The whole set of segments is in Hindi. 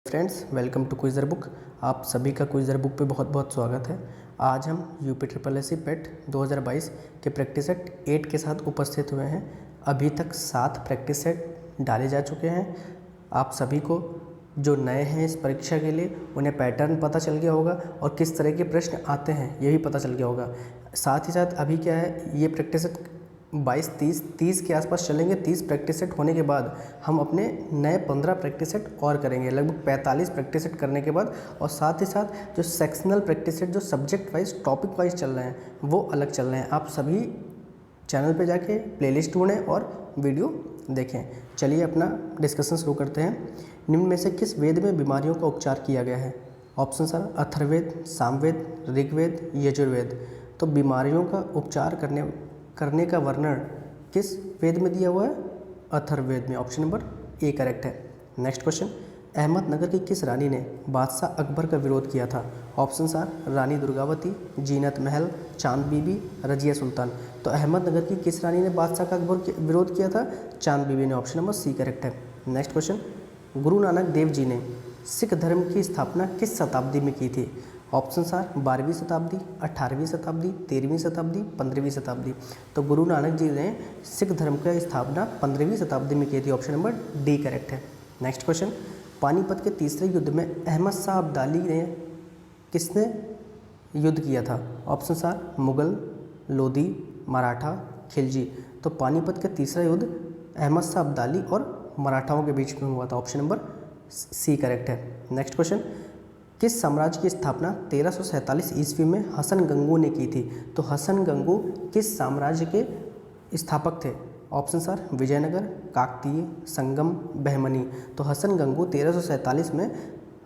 Friends, welcome to Quizzer Book. आप सभी का क्विज़र बुक पे बहुत बहुत स्वागत है। आज हम यूपी ट्रिपल एस सी पेट 2022 के प्रैक्टिस सेट 8 के साथ उपस्थित हुए हैं। अभी तक 7 प्रैक्टिस सेट डाले जा चुके हैं। आप सभी को जो नए हैं इस परीक्षा के लिए उन्हें पैटर्न पता चल गया होगा और किस तरह के प्रश्न आते हैं ये भी पता चल गया होगा। साथ ही साथ अभी क्या है, ये प्रैक्टिस सेट 22-30 के आसपास चलेंगे। 30 प्रैक्टिस सेट होने के बाद हम अपने नए 15 प्रैक्टिस सेट और करेंगे, लगभग 45 प्रैक्टिस सेट करने के बाद। और साथ ही साथ जो सेक्शनल प्रैक्टिस सेट जो सब्जेक्ट वाइज टॉपिक वाइज चल रहे हैं वो अलग चल रहे हैं। आप सभी चैनल पे जाके प्लेलिस्ट ढूंढें और वीडियो देखें। चलिए अपना डिस्कशन शुरू करते हैं। निम्न में से किस वेद में बीमारियों का उपचार किया गया है? Option are Atharvaveda, Samaveda, Rigveda, Yajurveda. तो बीमारियों का उपचार करने का वर्णन किस वेद में दिया हुआ है? अथर्ववेद में। ऑप्शन नंबर ए करेक्ट है। नेक्स्ट क्वेश्चन, अहमदनगर की किस रानी ने बादशाह अकबर का विरोध किया था? ऑप्शन आर रानी दुर्गावती, जीनत महल, चांद बीबी, रजिया सुल्तान। तो अहमदनगर की किस रानी ने बादशाह का अकबर के विरोध किया था? चांद बीबी ने। ऑप्शन नंबर सी करेक्ट है। नेक्स्ट क्वेश्चन, गुरु नानक देव जी ने सिख धर्म की स्थापना किस शताब्दी में की थी? ऑप्शन आर 12वीं शताब्दी, 18वीं शताब्दी, 13वीं शताब्दी, 15वीं शताब्दी। तो गुरु नानक जी ने सिख धर्म की स्थापना 15वीं शताब्दी में की थी। ऑप्शन नंबर डी करेक्ट है। नेक्स्ट क्वेश्चन, पानीपत के तीसरे युद्ध में अहमद शाह अब्दाली ने किसने युद्ध किया था? Option are Mughal, Lodhi, Maratha, Khilji. तो पानीपत का तीसरा युद्ध अहमद शाह अब्दाली और मराठाओं के बीच में हुआ था। ऑप्शन नंबर सी करेक्ट है। नेक्स्ट क्वेश्चन, किस साम्राज्य की स्थापना 1347 ईस्वी में हसन गंगू ने की थी? तो हसन गंगू किस साम्राज्य के स्थापक थे? ऑप्शन सर विजयनगर, काकतीय, संगम, बहमनी। तो हसन गंगू 1347 में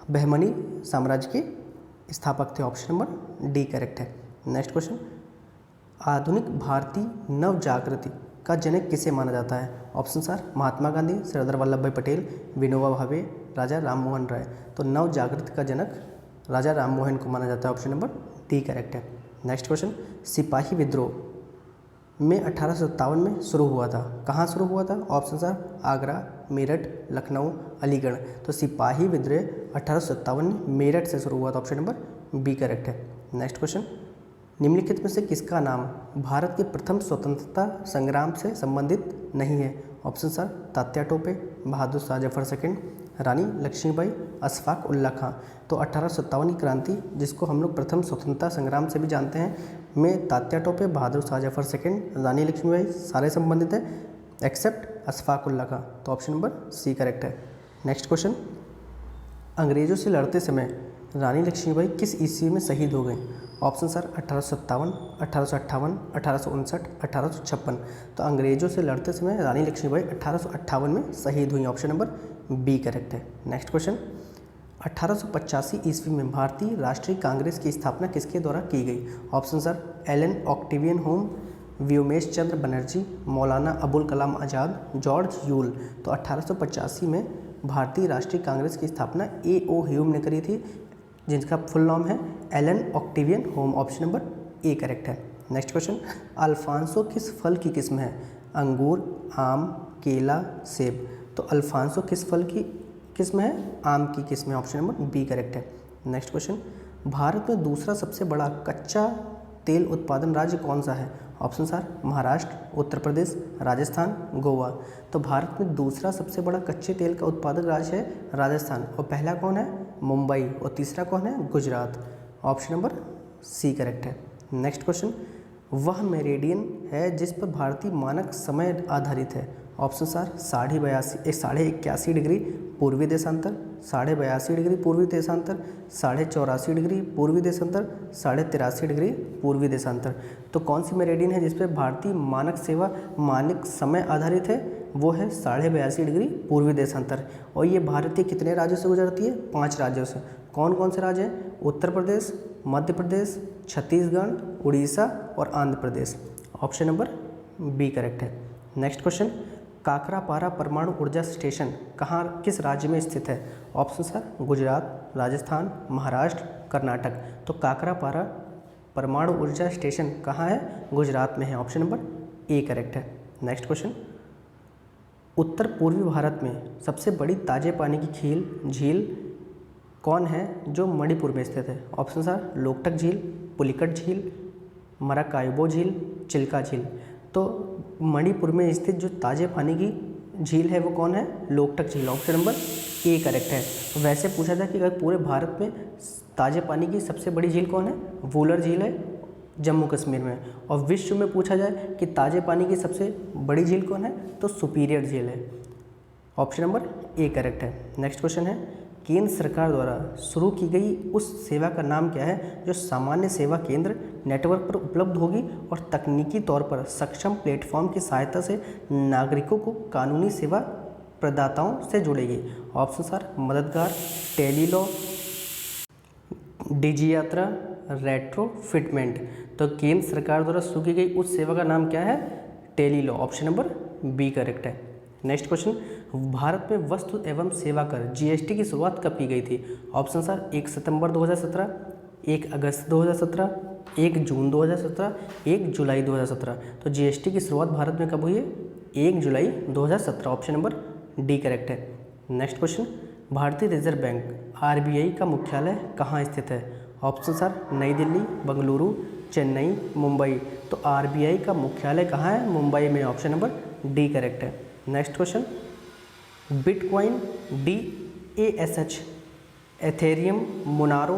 बहमनी साम्राज्य के स्थापक थे। ऑप्शन नंबर डी करेक्ट है। नेक्स्ट क्वेश्चन, आधुनिक भारतीय नव जागृति का जनक किसे माना जाता है? ऑप्शन सर महात्मा गांधी, सरदार वल्लभ भाई पटेल, विनोबा भावे, राजा राममोहन राय। तो नव जागृति का जनक राजा राममोहन को माना जाता है। ऑप्शन नंबर डी करेक्ट है। नेक्स्ट क्वेश्चन, सिपाही विद्रोह में 1857 में शुरू हुआ था, कहाँ शुरू हुआ था? Option sir Agra, Meerut, Lucknow, Aligarh. तो सिपाही विद्रोह 1857 में मेरठ से शुरू हुआ था। ऑप्शन नंबर बी करेक्ट है। नेक्स्ट क्वेश्चन, निम्नलिखित में से किसका नाम भारत के प्रथम स्वतंत्रता संग्राम से संबंधित नहीं है? Option sir Tatya Tope, Bahadur Shah Zafar second, रानी लक्ष्मीबाई, अशफाक उल्ला खां। तो 1857 की क्रांति, जिसको हम लोग प्रथम स्वतंत्रता संग्राम से भी जानते हैं, में तात्या टोपे, बहादुर शाह जफर सेकंड, रानी लक्ष्मीबाई सारे संबंधित हैं एक्सेप्ट अशफाक उल्ला खां। तो ऑप्शन नंबर सी करेक्ट है। नेक्स्ट क्वेश्चन, अंग्रेजों से लड़ते समय रानी लक्ष्मीबाई किस ईस्वी में शहीद हो गई? Option sir 1857, 1858, 1859, 1856। तो अंग्रेजों से लड़ते समय रानी लक्ष्मीबाई 1858 में शहीद हुई। ऑप्शन नंबर बी करेक्ट है। नेक्स्ट क्वेश्चन, 1885 ईस्वी में भारतीय राष्ट्रीय कांग्रेस की स्थापना किसके द्वारा की गई? Option sir Allan Octavian Hume, Womesh Chandra Bonnerjee, Maulana Abul Kalam Azad, George Yule. तो 1885 में भारतीय राष्ट्रीय कांग्रेस की स्थापना A.O. ह्यूम ने करी थी, जिनका फुल नाम है Allan Octavian Hume. Option number A correct है। नेक्स्ट क्वेश्चन, अल्फांसो किस फल की किस्म है? अंगूर, आम, केला, सेब। तो अल्फांसो किस फल की किस्म है? आम की किस्म है। ऑप्शन नंबर बी करेक्ट है। नेक्स्ट क्वेश्चन, भारत में दूसरा सबसे बड़ा कच्चा तेल उत्पादन राज्य कौन सा है? Option sir Maharashtra, Uttar Pradesh, Rajasthan, Goa. तो भारत में दूसरा सबसे बड़ा कच्चे तेल का उत्पादक राज्य है राजस्थान, और पहला कौन है? मुंबई, और तीसरा कौन है? Gujarat. Option number C correct है। नेक्स्ट क्वेश्चन, वह मेरिडियन है जिस पर भारतीय मानक समय आधारित है? ऑप्शन सर 81.5 डिग्री पूर्वी देशांतर, 82.5 डिग्री पूर्वी देशांतर, 84.5 डिग्री पूर्वी देशांतर, 83.5 डिग्री पूर्वी देशांतर। तो कौन सी मेरिडियन है जिस पर भारतीय मानक समय आधारित है? वो है 82.5 डिग्री पूर्वी देशांतर। और ये भारत के कितने राज्यों से गुजरती है? 5 राज्यों से। कौन कौन से राज्य हैं? उत्तर प्रदेश, मध्य प्रदेश, छत्तीसगढ़, उड़ीसा और Andhra Pradesh. Option number B correct है। नेक्स्ट क्वेश्चन, काकरापारा परमाणु ऊर्जा स्टेशन कहाँ किस राज्य में स्थित है? Option sir Gujarat, Rajasthan, Maharashtra, Karnataka. तो काकरापारा परमाणु ऊर्जा स्टेशन कहाँ है? गुजरात में है। ऑप्शन नंबर ए करेक्ट है। नेक्स्ट क्वेश्चन, उत्तर पूर्वी भारत में सबसे बड़ी ताजे पानी की झील कौन है जो मणिपुर में स्थित है? ऑप्शन आर लोकटक झील, पुलिकट झील, मराकाइबो झील, चिल्का झील। तो मणिपुर में स्थित जो ताजे पानी की झील है वो कौन है? लोकटक झील। ऑप्शन नंबर ए करेक्ट है। तो वैसे पूछा जाए कि अगर पूरे भारत में ताजे पानी की सबसे बड़ी झील कौन है? वुलर झील है जम्मू कश्मीर में। और विश्व में पूछा जाए कि ताजे पानी की सबसे बड़ी झील कौन है? तो सुपीरियर झील है। ऑप्शन नंबर ए करेक्ट है। नेक्स्ट क्वेश्चन है, केंद्र सरकार द्वारा शुरू की गई उस सेवा का नाम क्या है जो सामान्य सेवा केंद्र नेटवर्क पर उपलब्ध होगी और तकनीकी तौर पर सक्षम प्लेटफॉर्म की सहायता से नागरिकों को कानूनी सेवा प्रदाताओं से जोड़ेगी? ऑप्शन आर मददगार, टेलीलॉ, डिजी यात्रा, रेट्रोफिटमेंट। तो केंद्र सरकार द्वारा शुरू की गई उस सेवा का नाम क्या है? Tele Law. Option number B correct है। नेक्स्ट क्वेश्चन, भारत में वस्तु एवं सेवा कर जीएसटी की शुरुआत कब की गई थी? ऑप्शन आर 1 सितंबर 2017, 1 अगस्त 2017, 1 जून 2017, 1 जुलाई 2017। तो जीएसटी की शुरुआत भारत में कब हुई है? 1 जुलाई 2017। ऑप्शन नंबर डी करेक्ट है। नेक्स्ट क्वेश्चन, भारतीय रिजर्व बैंक आरबीआई का मुख्यालय कहाँ स्थित है? ऑप्शन आर नई दिल्ली, बेंगलुरु, चेन्नई, मुंबई। तो आरबीआई का मुख्यालय कहाँ है? मुंबई में। ऑप्शन नंबर डी करेक्ट है। Next question, bitcoin, DASH, Ethereum, Monero,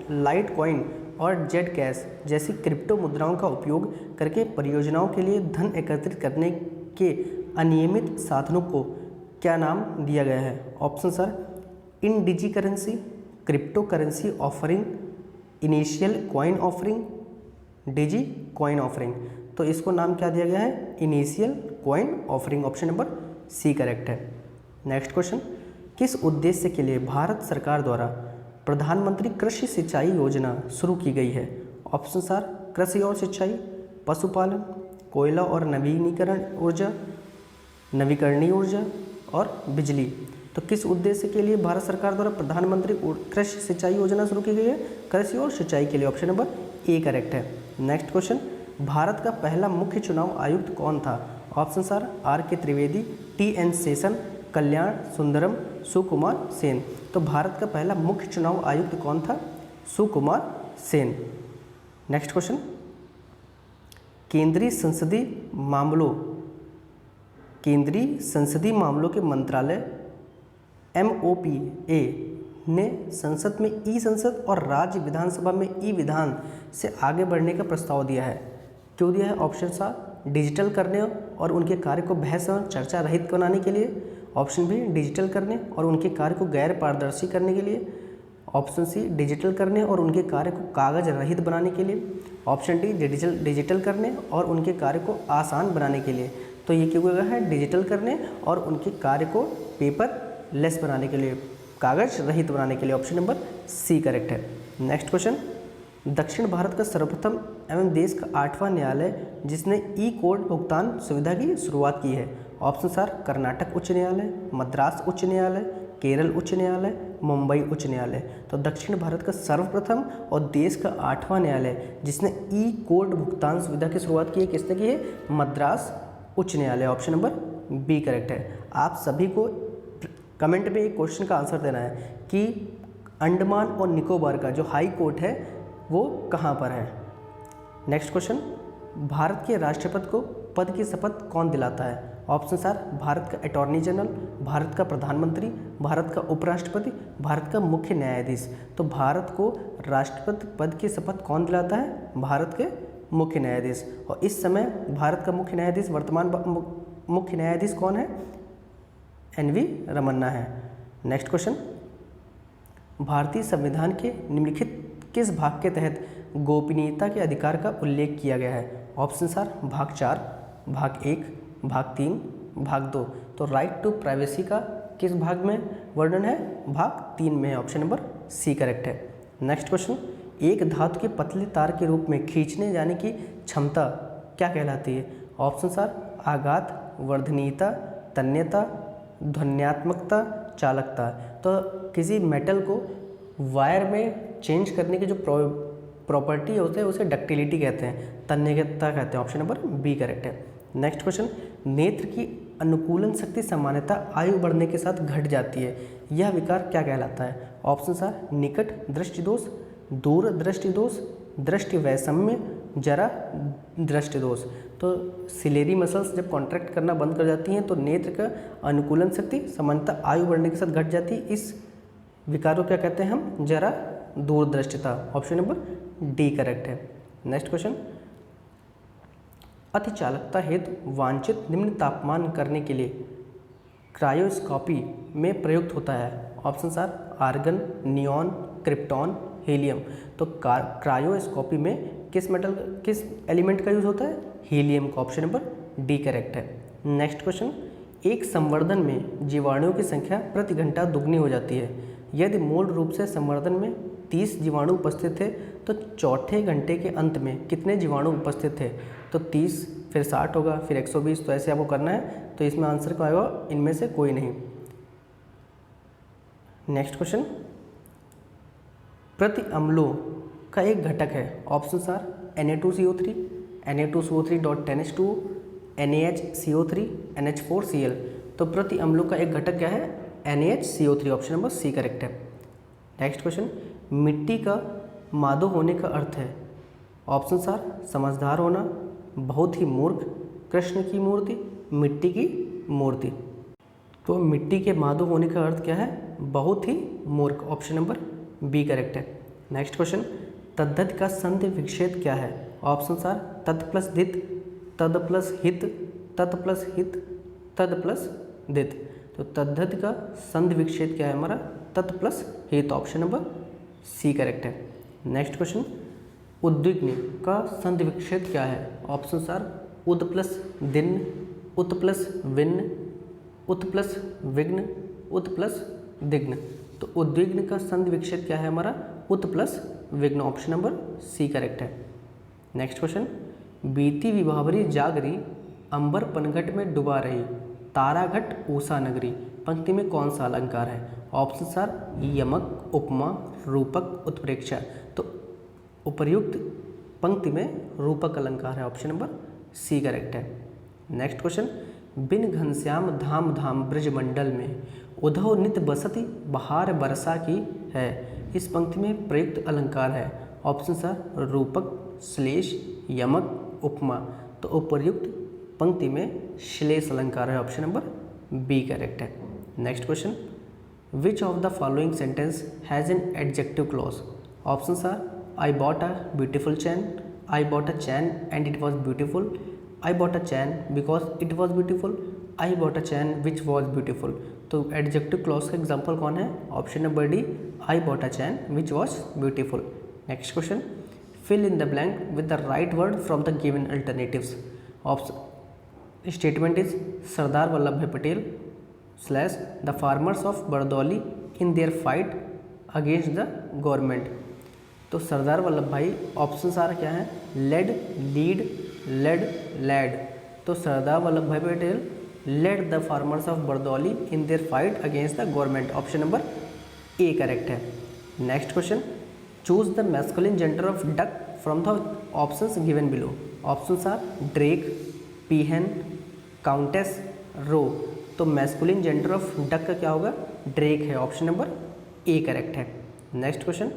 litecoin और जेड कैश जैसी क्रिप्टो मुद्राओं का उपयोग करके परियोजनाओं के लिए धन एकत्रित करने के अनियमित साधनों को क्या नाम दिया गया है? Option are Indigi currency, crypto currency offering, initial coin offering, digi coin offering. तो इसको नाम क्या दिया गया है? Initial coin offering. Option number C correct है। नेक्स्ट क्वेश्चन, किस उद्देश्य के लिए भारत सरकार द्वारा प्रधानमंत्री कृषि सिंचाई योजना शुरू की गई है? ऑप्शन आर कृषि और सिंचाई, पशुपालन, कोयला और नवीकरणीय ऊर्जा और बिजली। तो किस उद्देश्य के लिए भारत सरकार द्वारा प्रधानमंत्री कृषि सिंचाई योजना शुरू की गई है? कृषि और सिंचाई के लिए। ऑप्शन नंबर ए करेक्ट है। नेक्स्ट क्वेश्चन, भारत का पहला मुख्य चुनाव आयुक्त कौन था? ऑप्शन आर के त्रिवेदी, TN शेषन, कल्याण सुंदरम, सुकुमार सेन। तो भारत का पहला मुख्य चुनाव आयुक्त कौन था? सुकुमार सेन। नेक्स्ट क्वेश्चन, केंद्रीय संसदीय मामलों के मंत्रालय MOPA ने संसद में ई संसद और राज्य विधानसभा में ई विधान से आगे बढ़ने का प्रस्ताव दिया है। क्यों दिया है? ऑप्शन आर डिजिटल करने और उनके कार्य को बहस और चर्चा रहित बनाने के लिए। ऑप्शन बी डिजिटल करने और उनके कार्य को गैर पारदर्शी करने के लिए। ऑप्शन सी डिजिटल करने और उनके कार्य को कागज रहित बनाने के लिए। ऑप्शन डी डिजिटल करने और उनके कार्य को आसान बनाने के लिए। तो ये क्यों गया है? डिजिटल करने और उनके कार्य को पेपर लेस बनाने के लिए, कागज रहित बनाने के लिए। ऑप्शन नंबर सी करेक्ट है। नेक्स्ट क्वेश्चन, दक्षिण भारत का सर्वप्रथम एवं देश का 8वां न्यायालय जिसने ई कोर्ट भुगतान सुविधा की शुरुआत की है? ऑप्शन आर कर्नाटक उच्च न्यायालय, मद्रास उच्च न्यायालय, केरल उच्च न्यायालय, मुंबई उच्च न्यायालय। तो दक्षिण भारत का सर्वप्रथम और देश का 8वां न्यायालय जिसने ई कोर्ट भुगतान सुविधा की शुरुआत की है, किसने की है? मद्रास उच्च न्यायालय। ऑप्शन नंबर बी करेक्ट है। आप सभी को कमेंट में एक क्वेश्चन का आंसर देना है कि अंडमान और निकोबार का जो हाई कोर्ट है वो कहाँ पर है। नेक्स्ट क्वेश्चन, भारत के राष्ट्रपति को पद की शपथ कौन दिलाता है? ऑप्शन आर भारत का अटॉर्नी जनरल, भारत का प्रधानमंत्री, भारत का उपराष्ट्रपति, भारत का मुख्य न्यायाधीश। तो भारत को राष्ट्रपति पद की शपथ कौन दिलाता है? भारत के मुख्य न्यायाधीश। और इस समय भारत का मुख्य न्यायाधीश, वर्तमान मुख्य न्यायाधीश कौन है? NV रमन्ना है। नेक्स्ट क्वेश्चन, भारतीय संविधान के निम्नलिखित किस भाग के तहत गोपनीयता के अधिकार का उल्लेख किया गया है? ऑप्शन आर भाग 4, भाग 1, भाग 3, भाग 2। तो राइट टू प्राइवेसी का किस भाग में वर्णन है? भाग 3 में है। ऑप्शन नंबर सी करेक्ट है। नेक्स्ट क्वेश्चन, एक धातु के पतले तार के रूप में खींचने जाने की क्षमता क्या कहलाती है? ऑप्शन आर आघात, वर्धनीयता, तन्यता, ध्वन्यात्मकता, चालकता। तो किसी मेटल को वायर में चेंज करने की जो प्रॉपर्टी होते हैं उसे डक्टिलिटी कहते हैं, तन्यता कहते हैं। ऑप्शन नंबर बी करेक्ट है। नेक्स्ट क्वेश्चन, नेत्र की अनुकूलन शक्ति सामान्यतः आयु बढ़ने के साथ घट जाती है, यह विकार क्या कहलाता है? ऑप्शन आर निकट दृष्टि दोष, दूर दृष्टि दोष, दृष्टि वैषम्य, जरा दृष्टि दोष। तो सिलेरी मसल्स जब कॉन्ट्रैक्ट करना बंद कर जाती हैं तो नेत्र का अनुकूलन शक्ति सामान्यतः आयु बढ़ने के साथ घट जाती है। इस विकार को क्या कहते हैं हम? जरा दूरदृष्टिता। ऑप्शन नंबर डी करेक्ट है। नेक्स्ट क्वेश्चन, अतिचालकता हेतु वांछित निम्न तापमान करने के लिए क्रायोस्कोपी में प्रयुक्त होता है। Option are argon, neon, krypton, helium. तो क्रायोस्कोपी में किस एलिमेंट का यूज़ होता है? हीलियम का। ऑप्शन नंबर डी करेक्ट है। नेक्स्ट क्वेश्चन, एक संवर्धन में जीवाणुओं की संख्या प्रति घंटा दुगनी हो जाती है। यदि मूल रूप से संवर्धन में 30 जीवाणु उपस्थित थे तो चौथे घंटे के अंत में कितने जीवाणु उपस्थित थे? तो 30 फिर 60 होगा फिर 120, तो ऐसे आपको करना है। तो इसमें आंसर क्या आएगा? इनमें से कोई नहीं। नेक्स्ट क्वेश्चन, प्रति अम्लों का एक घटक है। Option are Na2CO3, Na2CO3.10H2, NaHCO3, NH4Cl। तो प्रति अम्लों का एक घटक क्या है? NaHCO3। Option number C correct है। नेक्स्ट क्वेश्चन, मिट्टी का मादो होने का अर्थ है। ऑप्शन आर समझदार होना, बहुत ही मूर्ख, कृष्ण की मूर्ति, मिट्टी की मूर्ति। तो मिट्टी के मादो होने का अर्थ क्या है? बहुत ही मूर्ख। ऑप्शन नंबर बी करेक्ट है। नेक्स्ट क्वेश्चन, तद्धित का संधि विच्छेद क्या है? ऑप्शन आर तत् प्लस धित, तद प्लस हित, तत् प्लस हित, तद प्लस दित। तो तद्धित का संधि विच्छेद क्या है हमारा? तत् प्लस हित। ऑप्शन नंबर सी करेक्ट है। नेक्स्ट क्वेश्चन, उद्विग्न का संधि विच्छेद क्या है? ऑप्शन आर उद प्लस दिन, उत प्लस विन्न, उत प्लस विघ्न, उत प्लस दिग्न। तो उद्विग्न का संधि विच्छेद क्या है हमारा? उत प्लस विघ्न। ऑप्शन नंबर सी करेक्ट है। नेक्स्ट क्वेश्चन, बीती विभावरी जागरी, अंबर पनघट में डुबा रही, ताराघट ऊषा नगरी। पंक्ति में कौन सा अलंकार है? ऑप्शन आर यमक, उपमा, रूपक, उत्प्रेक्षा। तो उपर्युक्त पंक्ति में रूपक अलंकार है। ऑप्शन नंबर सी करेक्ट है। नेक्स्ट क्वेश्चन, बिन घनश्याम धाम धाम ब्रजमंडल में उधव नित बसती बहार बरसा की है। इस पंक्ति में प्रयुक्त अलंकार है। ऑप्शन आर रूपक, श्लेष, यमक, उपमा। तो उपर्युक्त पंक्ति में श्लेष अलंकार है। ऑप्शन नंबर बी करेक्ट है। Next question, which of the following sentence has an adjective clause? Option are I bought a beautiful chain, I bought a chain and it was beautiful, I bought a chain because it was beautiful, I bought a chain which was beautiful. तो एडजेक्टिव क्लॉज का एग्जाम्पल कौन है? Option number D I bought a chain which was beautiful. Next question, fill in the blank with the right word from the given alternatives. Option statement is Sardar Vallabhbhai Patel slash the farmers of Bardoli in their fight against the government. तो सरदार वल्लभ भाई ऑप्शन सारा क्या है? Led, lead, led, lad. तो Sardar Vallabh bhai Patel led the farmers of Bardoli in their fight against the government. Option number A correct है। Next question, choose the masculine gender of duck from the options given below. Options are drake, peahen, countess, roe. तो मैस्कुलिन जेंडर ऑफ डक का क्या होगा? ड्रेक है। ऑप्शन नंबर ए करेक्ट है। Next question,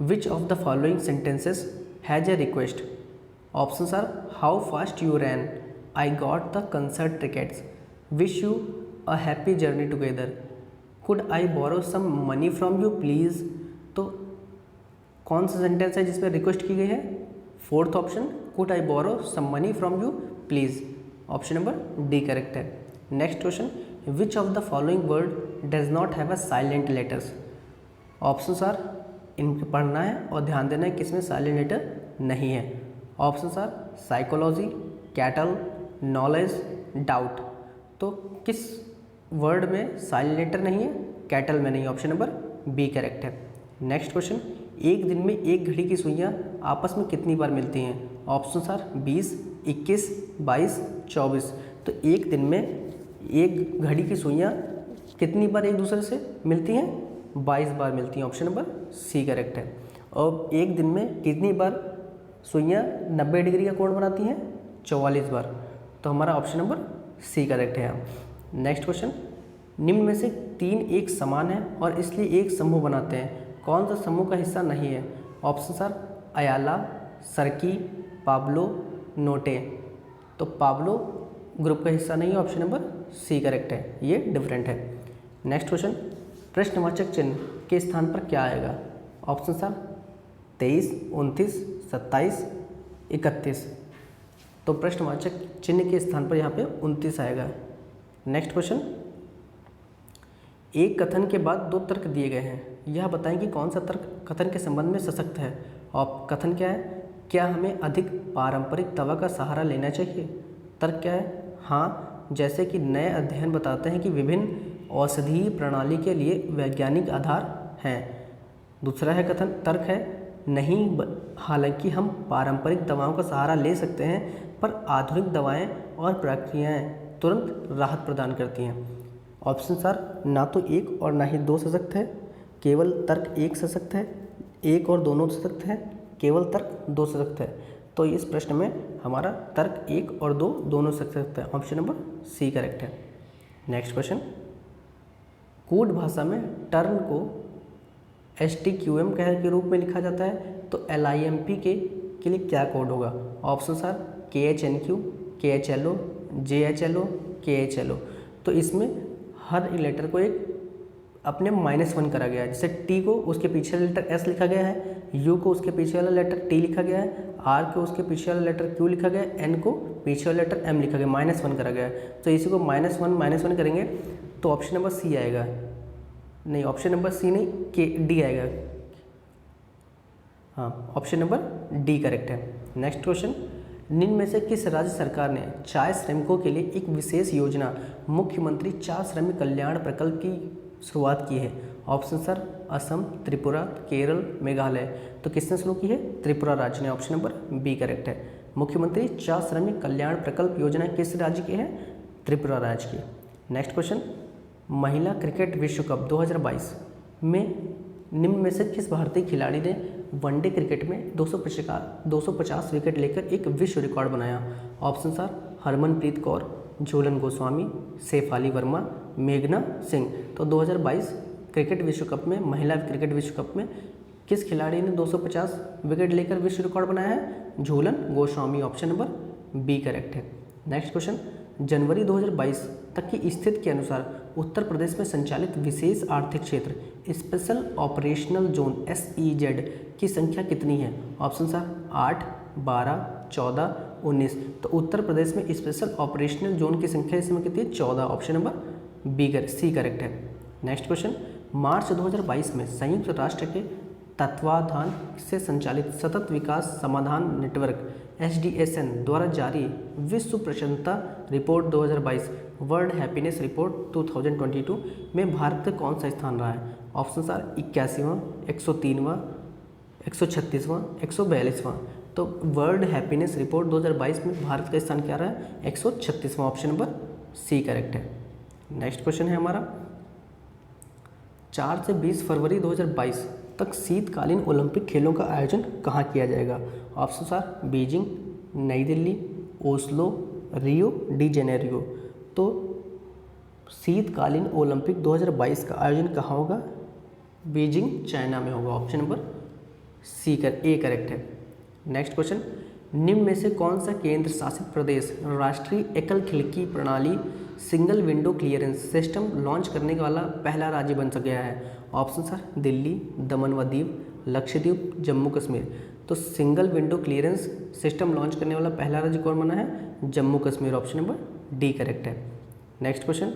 which of the following sentences has a request? Options are how fast you ran, I got the concert tickets, wish you a happy journey together, could I borrow some money from you please. तो कौन सा सेंटेंस है जिसमें रिक्वेस्ट की गई है? Fourth option, could I borrow some money from you please. Option number D correct है। Next question, which of the following word does not have a silent letters? Options are, इनको पढ़ना है और ध्यान देना है किसमें साइलेंट लेटर नहीं है। Options are psychology, cattle, knowledge, doubt. तो किस वर्ड में साइलेंट लेटर नहीं है? कैटल में नहीं। ऑप्शन नंबर बी करेक्ट है। नेक्स्ट क्वेश्चन, एक दिन में एक घड़ी की सुइयाँ आपस में कितनी बार मिलती हैं? Option are 20, 21, 22, 24। तो एक दिन में एक घड़ी की सुइयाँ कितनी बार एक दूसरे से मिलती हैं? 22 बार मिलती हैं। ऑप्शन नंबर सी करेक्ट है। और एक दिन में कितनी बार सुइयाँ 90 डिग्री का कोण बनाती हैं? 44 बार। तो हमारा ऑप्शन नंबर सी करेक्ट है। नेक्स्ट क्वेश्चन, निम्न में से 3 एक समान है और इसलिए एक समूह बनाते हैं, कौन सा समूह का हिस्सा नहीं है? ऑप्शन सर अयाला, सर्की, पाब्लो, नोटे। तो पाब्लो ग्रुप का हिस्सा नहीं है, ऑप्शन नंबर सी करेक्ट है, ये डिफरेंट है। नेक्स्ट क्वेश्चन, प्रश्नवाचक चिन्ह के स्थान पर क्या आएगा? Option sir 23, 29, 27, 31। तो प्रश्नवाचक चिन्ह के स्थान पर यहाँ पे 29 आएगा। नेक्स्ट क्वेश्चन, एक कथन के बाद 2 तर्क दिए गए हैं, यह बताएं कि कौन सा तर्क कथन के संबंध में सशक्त है। और कथन क्या है? क्या हमें अधिक पारंपरिक दवा का सहारा लेना चाहिए? तर्क क्या है? हाँ, जैसे कि नए अध्ययन बताते हैं कि विभिन्न औषधीय प्रणाली के लिए वैज्ञानिक आधार हैं। दूसरा है कथन, तर्क है नहीं, हालांकि हम पारंपरिक दवाओं का सहारा ले सकते हैं पर आधुनिक दवाएं और प्रक्रियाएं तुरंत राहत प्रदान करती हैं। ऑप्शन सर ना तो 1 और ना ही 2 सशक्त है, केवल तर्क 1 सशक्त है, 1 और दोनों सशक्त है, केवल तर्क 2 सशक्त है। तो इस प्रश्न में हमारा तर्क 1 और 2 दोनों सशक्त है, ऑप्शन नंबर सी करेक्ट है। नेक्स्ट क्वेश्चन, कूट भाषा में टर्न को STQM के रूप में लिखा जाता है, तो LIMP के लिए क्या कोड होगा? Option sir KHNQ, KHLO, JHLO, KHLO। तो इसमें हर लेटर को एक अपने -1 करा गया है। जैसे T को उसके पीछे वाला लेटर S लिखा गया है, U को उसके पीछे वाला लेटर T लिखा गया है, R को उसके पीछे वाला लेटर Q लिखा गया है, N को पीछे वाला लेटर M लिखा गया, -1 करा गया है। तो इसी को -1 करेंगे तो ऑप्शन नंबर सी आएगा। नहीं, ऑप्शन नंबर सी नहीं, D आएगा। हाँ, ऑप्शन नंबर डी करेक्ट है। नेक्स्ट क्वेश्चन, निम्न में से किस राज्य सरकार ने चाय श्रमिकों के लिए एक विशेष योजना मुख्यमंत्री चाय श्रमिक कल्याण प्रकल्प की शुरुआत की है? Option sir Assam, Tripura, Kerala, Meghalaya. तो किसने शुरू की है? त्रिपुरा राज्य ने, ऑप्शन नंबर बी करेक्ट है। मुख्यमंत्री चाय श्रमिक कल्याण प्रकल्प योजना किस राज्य की है? त्रिपुरा राज्य की। नेक्स्ट क्वेश्चन, महिला क्रिकेट विश्व कप 2022 में निम्न में से किस भारतीय खिलाड़ी ने वनडे क्रिकेट में 250 विकेट लेकर एक विश्व रिकॉर्ड बनाया? ऑप्शन सर हरमनप्रीत कौर, झूलन गोस्वामी, शेफाली वर्मा, मेघना सिंह। तो 2022 क्रिकेट विश्व कप में, महिला क्रिकेट विश्व कप में किस खिलाड़ी ने 250 विकेट लेकर विश्व रिकॉर्ड बनाया है? Jhulan Goswami, option number B correct है। नेक्स्ट क्वेश्चन, जनवरी 2022 तक की स्थिति के अनुसार उत्तर प्रदेश में संचालित विशेष आर्थिक क्षेत्र स्पेशल ऑपरेशनल जोन SEZ की संख्या कितनी है? Option sir 8, 12, 14, 19। तो उत्तर प्रदेश में स्पेशल ऑपरेशनल जोन की संख्या इस समय कितनी है? 14, ऑप्शन नंबर सी करेक्ट है। नेक्स्ट क्वेश्चन, मार्च 2022 में संयुक्त राष्ट्र के तत्वाधान से संचालित सतत विकास समाधान नेटवर्क SDSN द्वारा जारी विश्व प्रसन्नता रिपोर्ट 2022 वर्ल्ड हैप्पीनेस रिपोर्ट 2022 में भारत का कौन सा स्थान रहा है? ऑप्शन सर 81वां, 103वां, 136वां, 142वां। तो वर्ल्ड हैप्पीनेस रिपोर्ट 2022 में भारत का स्थान क्या रहा है? 136वां, ऑप्शन नंबर सी करेक्ट है। नेक्स्ट क्वेश्चन है हमारा, 4 से 20 फरवरी 2022 तक शीतकालीन ओलंपिक खेलों का आयोजन कहाँ किया जाएगा? ऑप्शन सर बीजिंग, नई Delhi, Oslo, Rio de Janeiro. तो शीतकालीन ओलंपिक 2022 का आयोजन कहाँ होगा? बीजिंग, चाइना में होगा, ऑप्शन नंबर ए करेक्ट है। नेक्स्ट क्वेश्चन, निम्न में से कौन सा केंद्र शासित प्रदेश राष्ट्रीय एकल खिड़की प्रणाली single window clearance system launch करने वाला पहला राज्य बन गया है? ऑप्शन सर दिल्ली, दमन व दीव, लक्षद्वीप, जम्मू कश्मीर। तो single window clearance system launch करने वाला पहला राज्य कौन बना है? Jammu Kashmir, option number D correct है। नेक्स्ट क्वेश्चन,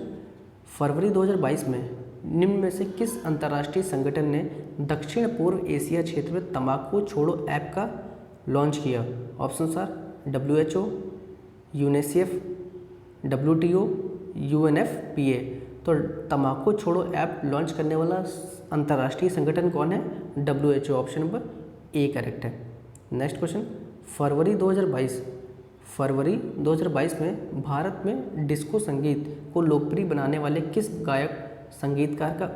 फरवरी 2022 में निम्न में से किस अंतर्राष्ट्रीय संगठन ने दक्षिण पूर्व एशिया क्षेत्र में तंबाकू छोड़ो ऐप का लॉन्च किया? Option sir WHO, UNICEF, WTO, UNFPA। तो तंबाकू छोड़ो ऐप लॉन्च करने वाला अंतर्राष्ट्रीय संगठन कौन है? WHO, option number A correct है। नेक्स्ट क्वेश्चन, फरवरी 2022 में भारत में डिस्को संगीत को लोकप्रिय बनाने वाले किस गायक संगीतकार का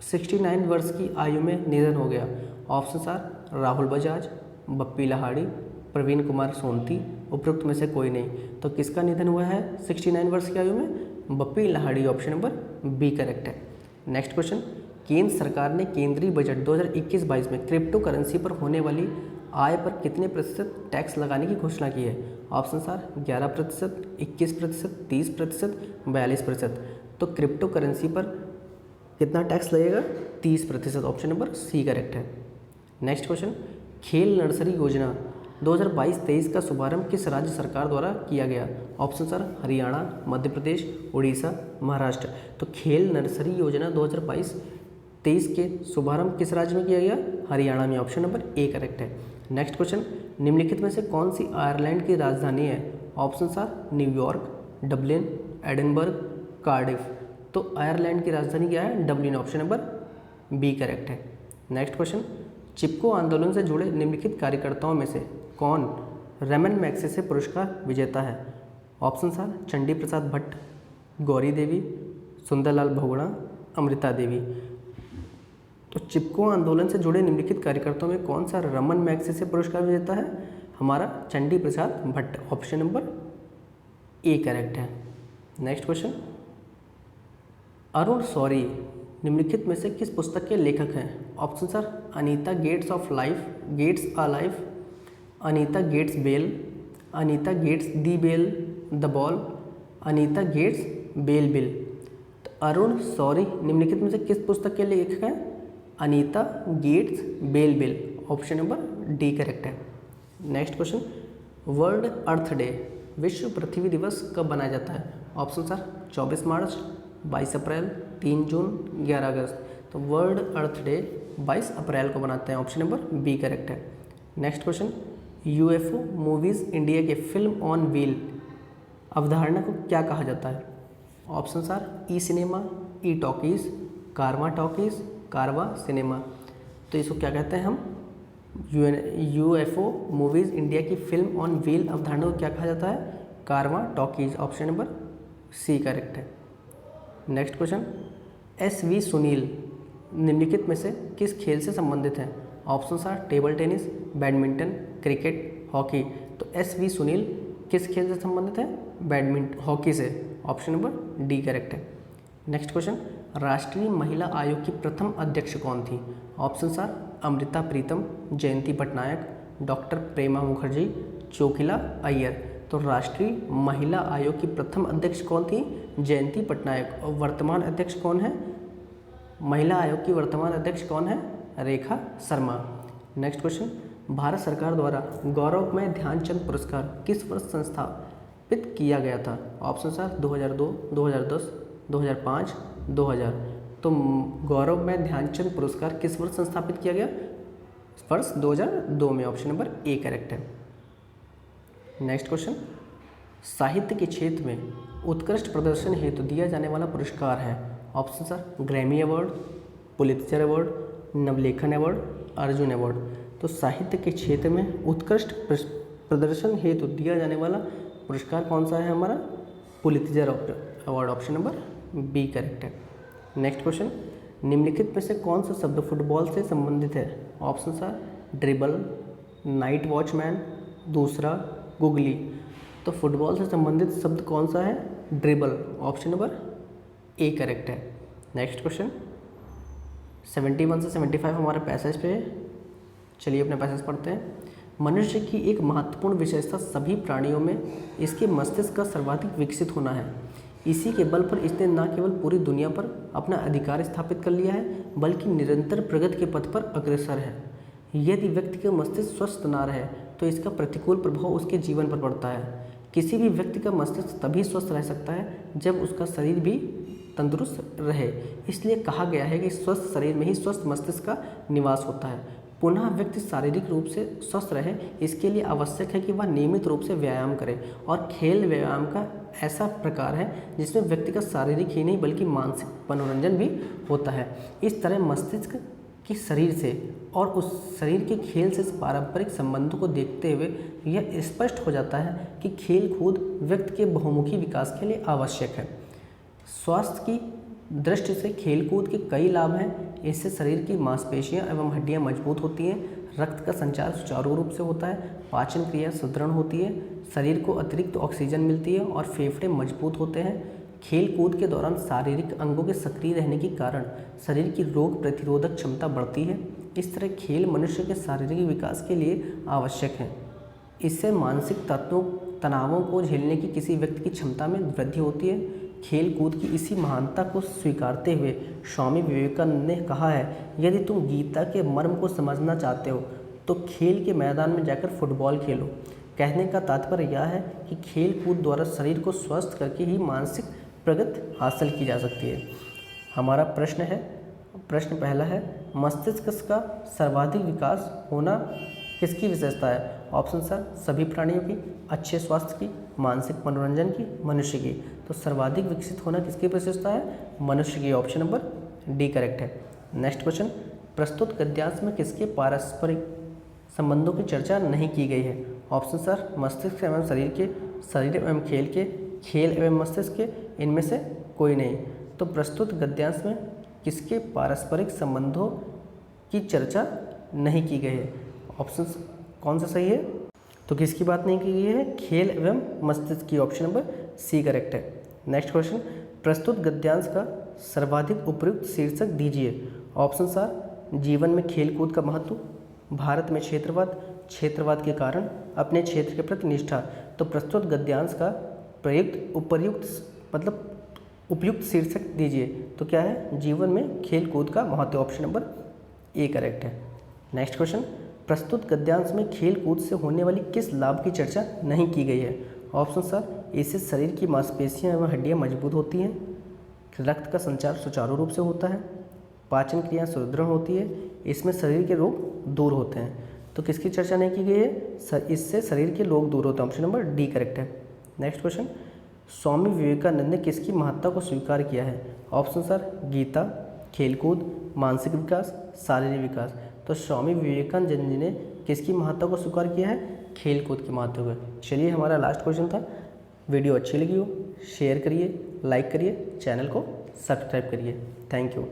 69 वर्ष की आयु में निधन हो गया? ऑप्शन सर राहुल बजाज, बप्पी लहाड़ी, प्रवीण कुमार सोनती, उपरोक्त में से कोई नहीं। तो किसका निधन हुआ है 69 वर्ष की आयु में? Bappi Lahiri, option number B correct है। नेक्स्ट क्वेश्चन, केंद्र सरकार ने केंद्रीय बजट 2021-22 में क्रिप्टो करेंसी पर होने वाली आय पर कितने प्रतिशत टैक्स लगाने की घोषणा की है? Option are 11%, 21%, 30%, 42%। तो क्रिप्टो करेंसी पर कितना टैक्स लगेगा? 30%, ऑप्शन नंबर सी करेक्ट है। नेक्स्ट क्वेश्चन, खेल नर्सरी योजना 2022-23 का शुभारंभ किस राज्य सरकार द्वारा किया गया? Option are Haryana, Madhya Pradesh, Orissa, Maharashtra. तो खेल नर्सरी योजना 2022-23 के शुभारंभ किस राज्य में किया गया? हरियाणा में, ऑप्शन नंबर ए करेक्ट है। नेक्स्ट क्वेश्चन, निम्नलिखित में से कौन सी आयरलैंड की राजधानी है? Option are New York, Dublin, Edinburgh, Cardiff. तो आयरलैंड की राजधानी क्या है? Dublin, option number B correct है। नेक्स्ट क्वेश्चन, चिपको आंदोलन से जुड़े निम्नलिखित कार्यकर्ताओं में से कौन रमन मैग्सेसे पुरस्कार विजेता है? ऑप्शन आर चंडी प्रसाद भट्ट, गौरी देवी, सुंदरलाल बहुगुणा, अमृता देवी। तो चिपको आंदोलन से जुड़े निम्नलिखित कार्यकर्ताओं में कौन सा रमन मैग्सेसे पुरस्कार विजेता है? हमारा Chandi Prasad Bhatt, option number A correct है। नेक्स्ट क्वेश्चन, अरुण शौरी निम्नलिखित में से किस पुस्तक के लेखक हैं? Option are Anita gets of life, gets a life, Anita gets bail, Anita gets the bail the ball, Anita gets bell bill. तो अरुण शौरी निम्नलिखित में से किस पुस्तक के लेखक हैं? Anita gets bell Bill, option number D correct है। Next question, world earth day विश्व पृथ्वी दिवस कब मनाया जाता है? Option are 24 March, 22 April, 3 June, 11 अगस्त। तो वर्ल्ड अर्थ डे 22 अप्रैल को बनाते हैं, ऑप्शन नंबर बी करेक्ट है। Next question, UFO movies India के फिल्म ऑन व्हील अवधारणा को क्या कहा जाता है? Option are E cinema, E talkies, कारवा टॉकीज़, कारवा सिनेमा। तो इसको क्या कहते हैं हम? यूएफओ मूवीज़ इंडिया की फिल्म ऑन व्हील अवधारणा को क्या कहा जाता है? Karva talkies, option number C correct है। Next question, S V. सुनील निम्नलिखित में से किस खेल से संबंधित हैं? Option are table tennis, badminton, cricket, hockey. तो एस.वी. सुनील किस खेल से संबंधित है? बैडमिंटन, हॉकी से, ऑप्शन नंबर डी करेक्ट है। नेक्स्ट क्वेश्चन, राष्ट्रीय महिला आयोग की प्रथम अध्यक्ष कौन थी? Option are Amrita Pritam, Jayanti Patnaik, doctor Prema Mukherjee, Chokila Iyer. तो राष्ट्रीय महिला आयोग की प्रथम अध्यक्ष कौन थी? जयंती पटनायक। और वर्तमान अध्यक्ष कौन है? महिला आयोग की वर्तमान अध्यक्ष कौन है? रेखा शर्मा। नेक्स्ट क्वेश्चन, भारत सरकार द्वारा गौरवमय ध्यानचंद पुरस्कार किस वर्ष संस्थापित किया गया था? Option are 2002, 2010, 2005, 2000। तो गौरवमय ध्यानचंद पुरस्कार किस वर्ष संस्थापित किया गया? वर्ष 2002 में, ऑप्शन नंबर ए करेक्ट है। नेक्स्ट क्वेश्चन, साहित्य के क्षेत्र में उत्कृष्ट प्रदर्शन हेतु दिया जाने वाला पुरस्कार है? Option are Grammy award, Pulitzer award, Navlekhan award, Arjun award. तो साहित्य के क्षेत्र में उत्कृष्ट प्रदर्शन हेतु दिया जाने वाला पुरस्कार कौन सा है? हमारा Pulitzer award, option number B correct है। नेक्स्ट क्वेश्चन, निम्नलिखित में से कौन सा शब्द फुटबॉल से संबंधित है? Option are dribble, night watchman, दूसरा गुगली। तो फुटबॉल से संबंधित शब्द कौन सा है? Dribble, option number A correct है। नेक्स्ट क्वेश्चन, 71 से 75 हमारे पैसेज पे है। चलिए अपने पैसेज पढ़ते हैं। मनुष्य की एक महत्वपूर्ण विशेषता सभी प्राणियों में इसके मस्तिष्क का सर्वाधिक विकसित होना है। इसी के बल पर इसने न केवल पूरी दुनिया पर अपना अधिकार स्थापित कर लिया है, बल्कि निरंतर प्रगति के पथ पर अग्रसर है। यदि व्यक्ति का मस्तिष्क स्वस्थ ना रहे तो इसका प्रतिकूल प्रभाव उसके जीवन पर पड़ता है। किसी भी व्यक्ति का मस्तिष्क तभी स्वस्थ रह सकता है जब उसका शरीर भी तंदुरुस्त रहे। इसलिए कहा गया है कि स्वस्थ शरीर में ही स्वस्थ मस्तिष्क का निवास होता है। पुनः व्यक्ति शारीरिक रूप से स्वस्थ रहे, इसके लिए आवश्यक है कि वह नियमित रूप से व्यायाम करे। और खेल व्यायाम का ऐसा प्रकार है जिसमें व्यक्ति का शारीरिक ही नहीं बल्कि मानसिक मनोरंजन भी होता है। इस तरह मस्तिष्क की शरीर से और उस शरीर के खेल से पारंपरिक संबंधों को देखते हुए यह स्पष्ट हो जाता है कि खेल कूद व्यक्ति के बहुमुखी विकास के लिए आवश्यक है। स्वास्थ्य की दृष्टि से खेलकूद के कई लाभ हैं। इससे शरीर की मांसपेशियां एवं हड्डियां मजबूत होती हैं, रक्त का संचार सुचारू रूप से होता है, पाचन क्रिया सुदृढ़ होती है, शरीर को अतिरिक्त ऑक्सीजन मिलती है और फेफड़े मजबूत होते हैं। खेल कूद के दौरान शारीरिक अंगों के सक्रिय रहने के कारण शरीर की रोग प्रतिरोधक क्षमता बढ़ती है। इस तरह खेल मनुष्य के शारीरिक विकास के लिए आवश्यक है। इससे मानसिक तनावों को झेलने की किसी व्यक्ति की क्षमता में वृद्धि होती है। खेल कूद की इसी महानता को स्वीकारते हुए स्वामी विवेकानंद ने कहा है, यदि तुम गीता के मर्म को समझना चाहते हो तो खेल के मैदान में जाकर फुटबॉल खेलो। कहने का तात्पर्य यह है कि खेल कूद द्वारा शरीर को स्वस्थ करके ही मानसिक प्रगति हासिल की जा सकती है। हमारा प्रश्न पहला है, मस्तिष्क का सर्वाधिक विकास होना किसकी विशेषता है? ऑप्शन सर सभी प्राणियों की, अच्छे स्वास्थ्य की, मानसिक मनोरंजन की, मनुष्य की। तो सर्वाधिक विकसित होना किसकी विशेषता है? मनुष्य की। ऑप्शन नंबर डी करेक्ट है। नेक्स्ट क्वेश्चन, प्रस्तुत गद्यांश में किसके पारस्परिक संबंधों की चर्चा नहीं की गई है? ऑप्शन सर मस्तिष्क एवं शरीर के, शरीर एवं खेल के, खेल एवं मस्तिष्क के, इनमें से कोई नहीं। तो प्रस्तुत गद्यांश में किसके पारस्परिक संबंधों की चर्चा नहीं की गई है? ऑप्शन कौन सा सही है? तो किसकी बात नहीं की गई है? खेल एवं मस्तिष्क की। ऑप्शन नंबर सी करेक्ट है। नेक्स्ट क्वेश्चन, प्रस्तुत गद्यांश का सर्वाधिक उपयुक्त शीर्षक दीजिए। ऑप्शन सर जीवन में खेल कूद का महत्व, भारत में क्षेत्रवाद के कारण, अपने क्षेत्र के प्रति निष्ठा। तो प्रस्तुत गद्यांश का उपयुक्त शीर्षक दीजिए। तो क्या है? जीवन में खेल कूद का महत्व। ऑप्शन नंबर ए करेक्ट है। नेक्स्ट क्वेश्चन, प्रस्तुत गद्यांश में खेल कूद से होने वाली किस लाभ की चर्चा नहीं की गई है? ऑप्शन सर इससे शरीर की मांसपेशियां एवं हड्डियां मजबूत होती हैं, रक्त का संचार सुचारू रूप से होता है, पाचन क्रिया सुदृढ़ होती है, इसमें शरीर के रोग दूर होते हैं। तो किसकी चर्चा नहीं की गई है? इससे शरीर के रोग दूर होते हैं। ऑप्शन नंबर डी करेक्ट है। नेक्स्ट क्वेश्चन, स्वामी विवेकानंद ने किसकी महत्ता को स्वीकार किया है? ऑप्शन सर गीता, खेलकूद, मानसिक विकास, शारीरिक विकास। तो स्वामी विवेकानंद जी ने किसकी महत्ता को स्वीकार किया है? खेल कूद के महत्व को। चलिए हमारा लास्ट क्वेश्चन था। वीडियो अच्छी लगी हो शेयर करिए, लाइक करिए, चैनल को सब्सक्राइब करिए। Thank you.